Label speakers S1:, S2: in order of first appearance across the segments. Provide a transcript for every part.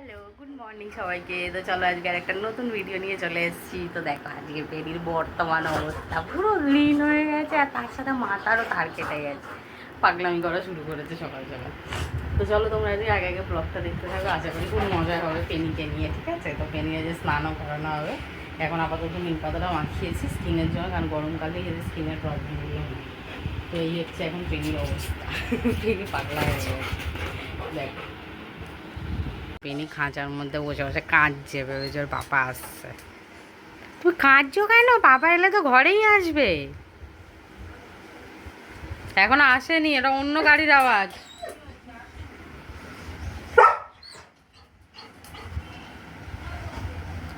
S1: Hello, good morning সবাইকে। তো চলো আজকে আর একটা নতুন ভিডিও নিয়ে চলে এসেছি। তো দেখো আজকে পেনির বর্তমান অবস্থা পুরো লীন হয়ে গেছে, আর তার সাথে মাথারও তার কেটে গেছে, পাগলামি করা শুরু করেছে সকাল সকাল। তো চলো তোমরা আজকে আগে আগে ব্লগটা দেখতে থাকো, আশা করি খুব মজা হবে পেনিকে নিয়ে, ঠিক আছে? তো পেনিকে যে স্নানও করানো হবে। এখন আপাতত নিম পাতাটা মাখিয়েছি স্কিনের জন্য, কারণ গরমকালেই এদের স্কিনের প্রবলেমগুলো হয়। তো এই হচ্ছে এখন পেনির অবস্থা। পেনি পাগলা হয়ে গেছে দেখো। পেনি খাঁচার মধ্যে বসে বসে কাঁদছে, ভেবেছে ওর পাপা আসছে। তুমি কাঁদছো কেন? পাপা এলে তো ঘরেই আসবে। এখন আসেনি, এটা অন্য গাড়ির আওয়াজ।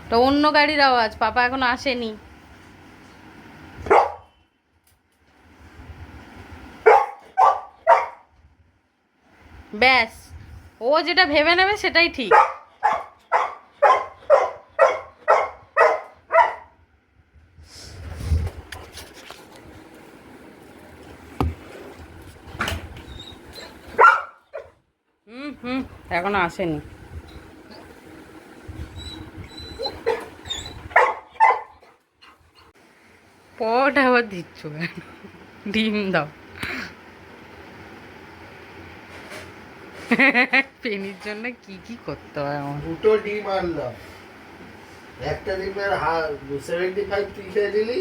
S1: তো অন্য গাড়ির আওয়াজ, পাপা এখন আসেনি। ব্যাস, ও যেটা ভেবে নেবে সেটাই ঠিক। হুম, এখন আসেনি। পটা আবার দিচ্ছ কেন? ডিম দাও। পেনির জন্য কি কি করতে হয় আমার।
S2: দুটো ডিম আনলাম, একটা ডিমের 75 তুই খেয়ে দিলি,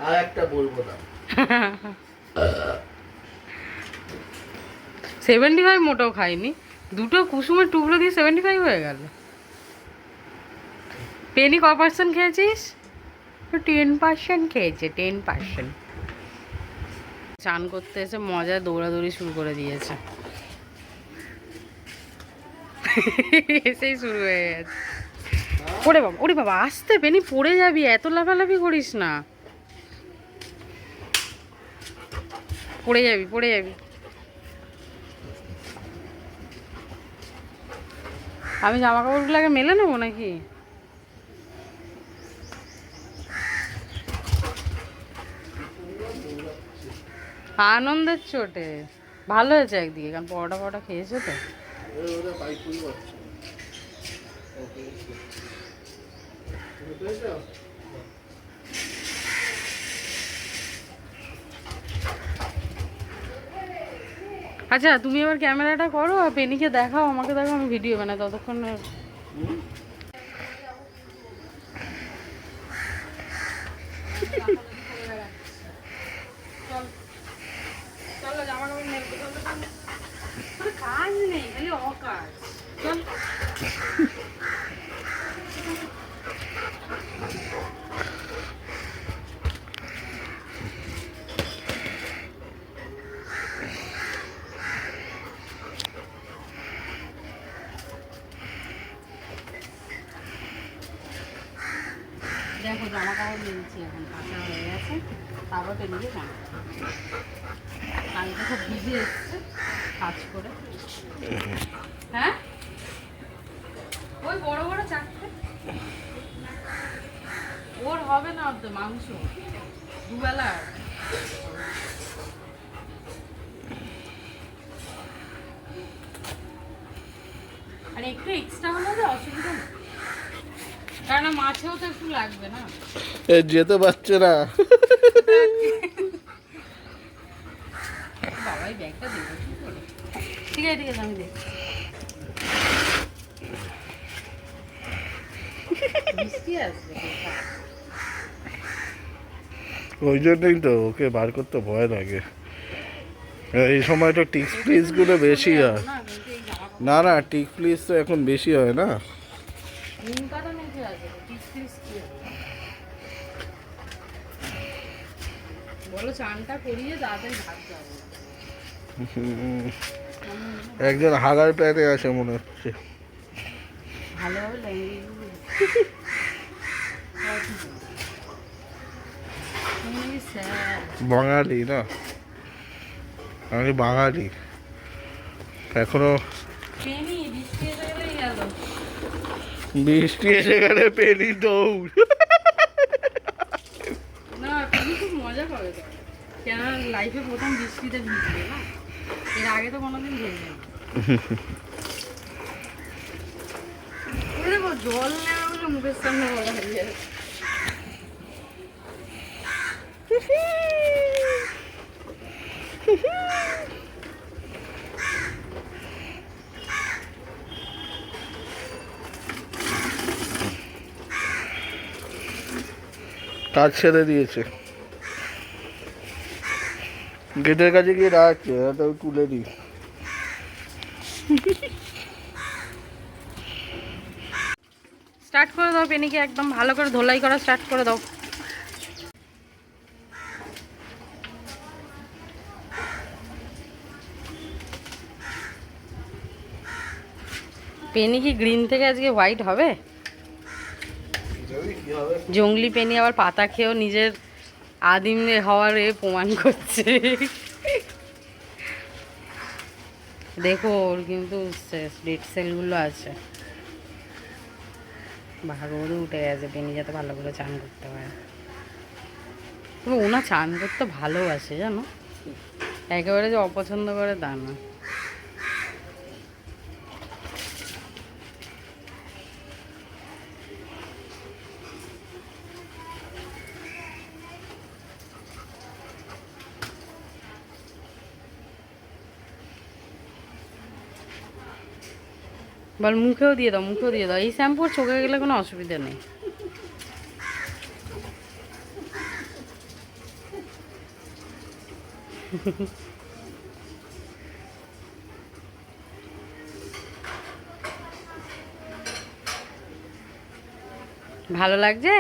S2: আর একটা বলবো না।
S1: 75 মোটেও খাইনি, দুটো কুসুমের টুকরো দিয়ে 75 হয়ে গেল। পেনি ক পার্সেন্ট খেয়েছিস? 10% খেয়েছে, 10%। চান করতে এসে মজা দৌড়াদৌড়ি শুরু করে দিয়েছে। এসেই শুরু হয়ে গেছে। ওরে বাবা আসতে, পেনি পড়ে যাবি, এত লাফালাফি করিস না। পড়ে যাবি, পড়ে যাবি। আমি জামা কাপড়গুলো আগে মেলে নেবো নাকি? আনন্দের চোটে ভালো হয়েছে একদিকে, কারণ পরোটা পরোটা খেয়েছে তো। আচ্ছা তুমি এবার ক্যামেরাটা করো আর পেনিকে দেখাও, আমাকে দেখাও, আমি ভিডিও বানাই ততক্ষণ। কাজ নেই, খালি অকাজ। চল। দেখো জামা কাপড় নিয়েছি, এখন কাঁচা হয়ে গেছে, তারপর পেনিকে জামা কালকে সব ভিজে এসছে কাজ করে। হ্যাঁ ওই বড় বড় চারটে, ওর হবে না অর্ধ মাংস দুবেলা। আর একটু এক্সট্রা হলে তো অসুবিধা নেই, কারণ মাছেও তো একটু লাগবে না।
S2: যেতে পারছে না।
S1: বাবাই ব্যাগটা দেবো কি করে? ঠিক আছে ঠিক আছে, আমি দেখছি। বৃষ্টি আসবে।
S2: ওই জন্যই তো ওকে বার করতে ভয় লাগে। এই সময় তো টিক প্লিস গুলো বেশি হয়। না না, টিক প্লিস তো এখন বেশি হয় না।
S1: নিম পাতা মেখে আছে, টিস কি হবে? বলো চানটা করিয়ে তাড়াতাড়ি ভাত যাবো।
S2: একজন হাগার প্যানে আছে মনে হচ্ছে।
S1: ভালো হবে ল্যাঙ্গুয়েজ
S2: বাঙালি না, আমি বাঙালি এখনো। বৃষ্টি এসে গেলে পেনি দৌড়।
S1: না পেনি খুব মজা করে তো, কেন লাইফে প্রথম বৃষ্টিতে ভিজবে না, এর আগে তো কোনোদিন ভিজবে না। জল নেওয়া হলে মুখের সামনে বলা হয়ে যাবে।
S2: কাজ ছেড়ে দিয়েছে, গেটের কাছে গিয়ে রাখছে, তো তুলে দিই।
S1: স্টার্ট করে দাও পেনিকে, একদম ভালো করে ধোলাই করা স্টার্ট করে দাও। পেনি কি গ্রিন থেকে আজকে হোয়াইট হবে? জঙ্গলি পেনি আবার পাতা খেয়েও নিজের আদিম হওয়ার প্রমাণ করছে। দেখো ওর কিন্তু ডেড সেলগুলো আছে, রোদে উঠে গেছে। পেনি যাতে ভালো করে চান করতে পারে। তবে ওনা চান করতে ভালোবাসে জানো, একেবারে যে অপছন্দ করে তা না। বল মুখেও দিয়ে দাও, মুখেও দিয়ে দাও। এই শ্যাম্পুর চোখে গেলে কোনো অসুবিধা নেই। ভালো লাগছে?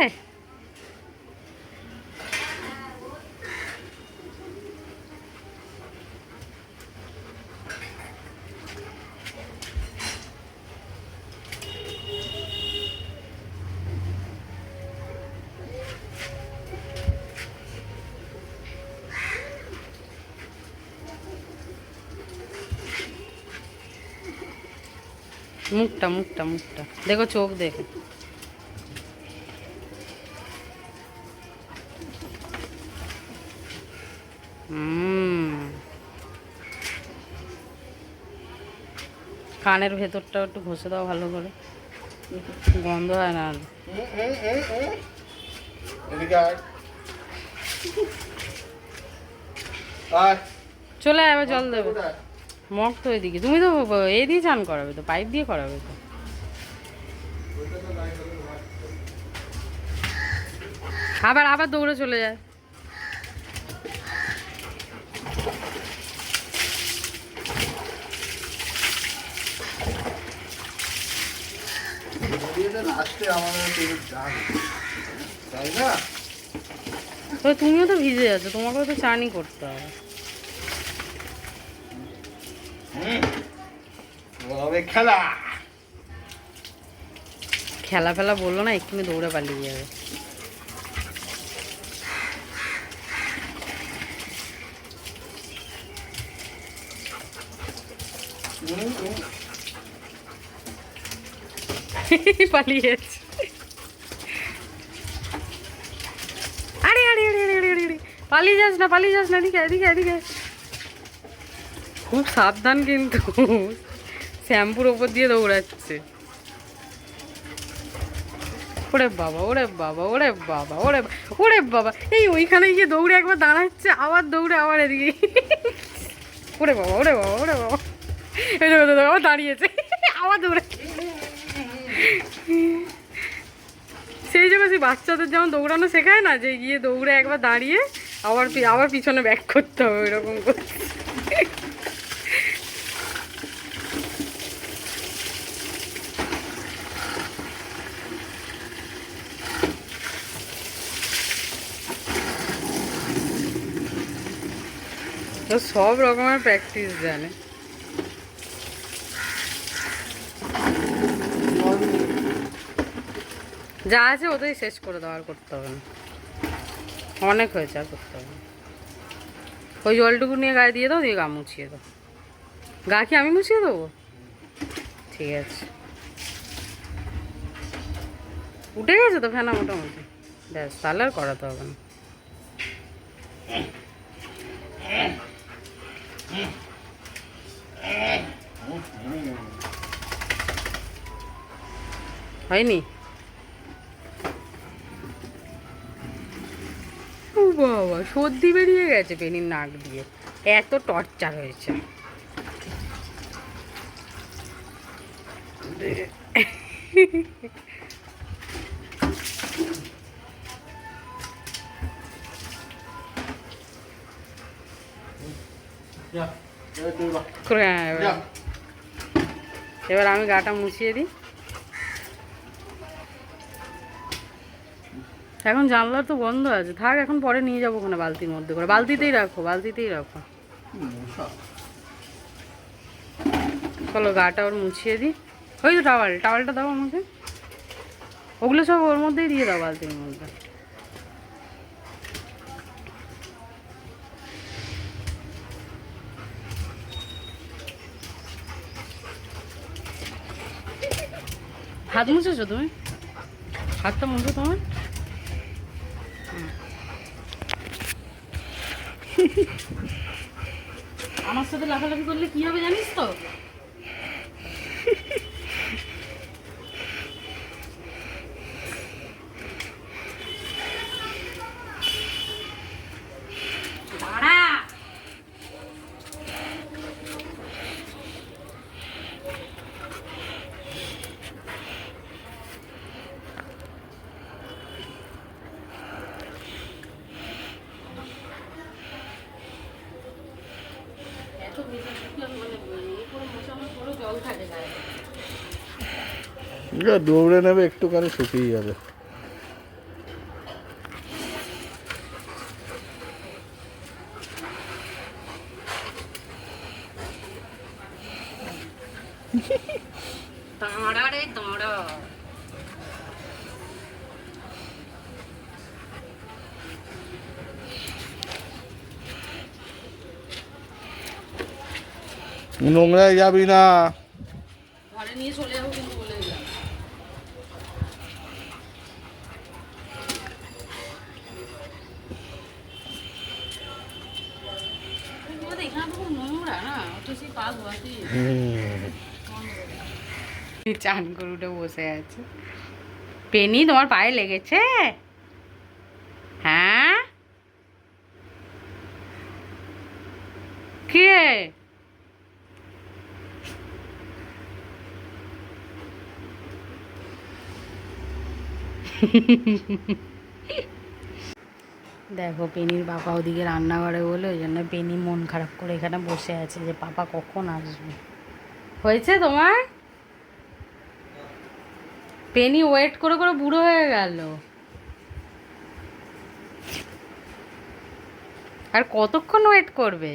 S1: মুখটা মুখটা মুখটা দেখো, চোখ দেখো। কানের ভেতরটা একটু ঘষে দাও ভালো করে, গন্ধ হয় না। চলে যাবে, জল দেবে। মগ তো এদিকে, তুমি তো এ দিয়ে চান করাবে তো, পাইপ দিয়ে করাবে তো। আবার আবার দৌড়ে চলে যায়। তুমিও তো ভিজে যাচ্ছ, তোমাকেও তো চানই করতে হবে।
S2: খেলা
S1: খেলা ফেলা বললো না, এক্ষুনি দৌড়ে পালিয়ে যাবে। পালিয়ে যাচ্ছে। আরে আরে আরে আরে আরে আরে, পালিয়ে যাস না, পালিয়ে যাস না, এদিকে এদিকে এদিকে। খুব সাবধান কিন্তু, শ্যাম্পুর ওপর দিয়ে দৌড়াচ্ছে। ওরে বাবা, ওরে বাবা, ওরে বাবা, ওরে ওরে বাবা, এই ওইখানে গিয়ে দৌড়ে একবার দাঁড়াচ্ছে, আবার দৌড়ে আবার এদিকে। ওরে বাবা, ওরে বাবা, ওরে বাবা, এই আবার দাঁড়িয়েছে, আবার দৌড়ে। সেই জন্য সেই বাচ্চাদের যেমন দৌড়ানো শেখায় না, যে গিয়ে দৌড়ে একবার দাঁড়িয়ে আবার আবার পিছনে ব্যাক করতে হবে, এরকম করছে। তো সব রকমের প্র্যাকটিস জানে। যা আছে ওটাই শেষ করে দাও, আর করতে হবে না, অনেক হয়েছে, আর করতে হবে না। ওই জলটুকু নিয়ে গায়ে দিয়ে দাও, দিয়ে গা মুছিয়ে দাও। গা কি আমি মুছিয়ে দেবো? ঠিক আছে, উঠে গেছে তো ফেনা মোটামুটি, ব্যাস, তাহলে আর করাতে হবে না। হয়নি? ও বাবা, সর্দি বেরিয়ে গেছে পেনির নাক দিয়ে, এত টর্চার হয়েছে। এবার আমি গাটা মুছিয়ে দিই। এখন জানলা তো বন্ধ আছে, থাক, এখন পরে নিয়ে যাবো ওখানে বালতির মধ্যে করে। বালতিতেই রাখো, বালতিতেই রাখো। চলো গাটা ওর মুছিয়ে দিই। ওই তো টাওয়ালটা দাও আমাকে, ওগুলো সব ওর মধ্যেই দিয়ে দাও, বালতির মধ্যে। হাত মুছেছো তুমি? হাতটা মুছো তোমার। আমার সাথে লাফালাফি করলে কি হবে জানিস তো? দাঁড়া।
S2: দৌড়ে নেবে, একটুখানি শুকিয়ে যাবে।
S1: দাঁড়া রে দাঁড়া।
S2: নোংরায় যাবি না।
S1: ঘরে নিয়ে চলে যাবো কিন্তু বলে দিলাম। এখানে তো খুব নোংরা না, সেই পা ধোয়াতে। চান করে উঠে বসে আছে। পেনি, তোমার পায়ে লেগেছে? হ্যাঁ, কে? দেখো পেনির বাবা ওদিকে রান্নাঘরে বলে, ওই জন্য পেনি মন খারাপ করে এখানে বসে আছে যে পাপা কখন আসবে। হয়েছে তোমার? পেনি ওয়েট করে করে বুড়ো হয়ে গেল। আর কতক্ষণ ওয়েট করবে?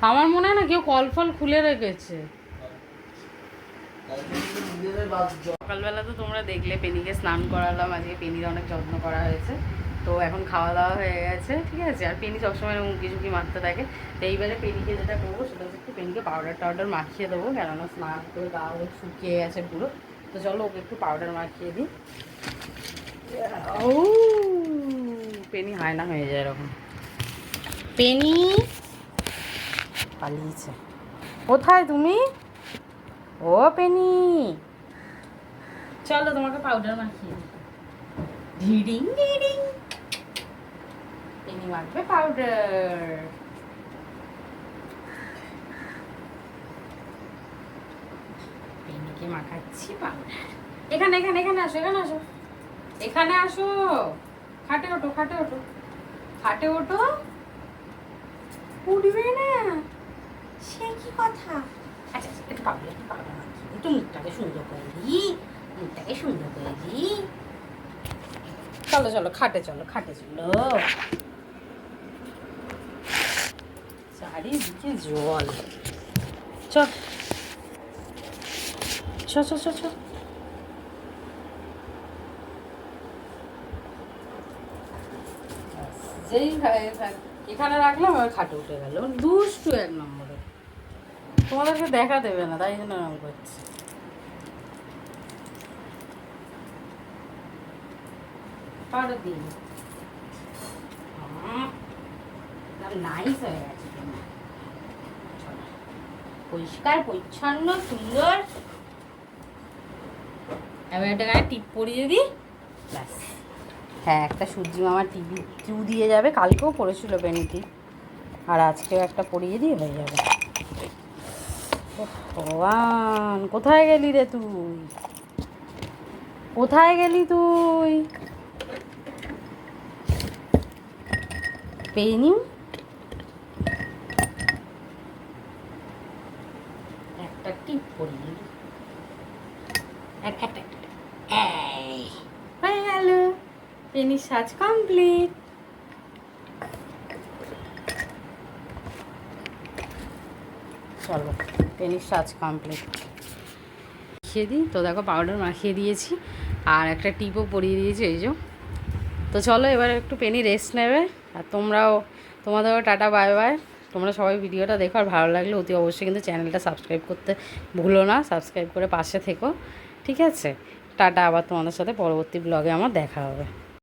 S1: আমার মনে হয় না কেউ কল ফল খুলে রেখেছে। সকালবেলা তো তোমরা দেখলে পেনিকে স্নান করালাম, আজকে পেনির অনেক যত্ন করা হয়েছে। তো এখন খাওয়া দাওয়া হয়ে গেছে, ঠিক আছে। আর পেনি সবসময় মুখি ঝুঁকি মারতে থাকে। তো এইবারে পেনিকে যেটা করবো সেটা হচ্ছে একটু পেনিকে পাউডার মাখিয়ে দেবো, কেননা স্নান করে গা শুকিয়ে গেছে পুরো। তো চলো ওকে একটু পাউডার মাখিয়ে দিই। ও পেনি হায়না হয়ে যায় এরকম। পেনি পালিয়েছে। কোথায় তুমি? ও পেনি, চলো তোমাকে পাউডার মাখিয়ে দিই। ঢিডিং ঢিডিং, পেনি মাখবে পাউডার। পেনিকে মাখাচ্ছি পাউডার। এখানে এখানে এখানে আসো, এখানে আসো, এখানে আসো। খাটে ওঠো, খাটে ওঠো, খাটে ওঠো। উঠবে না, সে কি কথা? আচ্ছা একটু পাউডার, একটু পাউডার মাখিয়ে একটু মুখটাকে সুন্দর করে দিই, মুখটাকে সুন্দর করে দিই। চলো চলো খাটে চলো, খাটে চলো। চারিদিকে জল। চল চ চ চ চ। যেই এখানে রাখলাম আর খাটে উঠে গেল। দুষ্টু এক নম্বরে, তোমাদেরকে দেখা দেবে না, তাই জন্য এরকম করছে। পাউডার দিই। নাইস হয়ে গেছে। পরিষ্কার পরিচ্ছন্ন সুন্দর। এবার একটা গায়ে টিপ পরিয়ে দিই, ব্যাস। হ্যাঁ, একটা সূর্যি মামার টিভি টিউ দিয়ে যাবে, কালকেও পড়েছিল পেনিটি, আর আজকেও একটা পরিয়ে দিয়ে হয়ে যাবে। ভগবান, কোথায় গেলি রে তুই? কোথায় গেলি তুই? পেনি একটা টিপ পরিয়ে দিই, একটা এই হয়ে গেল, পেনির সাজ কমপ্লিট। চলো, পেনির সাজ কমপ্লিট। মাখিয়ে দিই তো, দেখো পাউডার মাখিয়ে দিয়েছি আর একটা টিপও পরিয়ে দিয়েছি, এই যে। তো চলো এবার একটু পেনি রেস্ট নেবে, আর তোমাদেরও টাটা বাই বাই। তোমরা সবাই ভিডিওটা দেখো, আর ভালো লাগলে অতি অবশ্যই কিন্তু চ্যানেলটা সাবস্ক্রাইব করতে ভুলো না, সাবস্ক্রাইব করে পাশে থেকো, ঠিক আছে? টাটা, আবার তোমাদের সাথে পরবর্তী ব্লগে আমার দেখা হবে।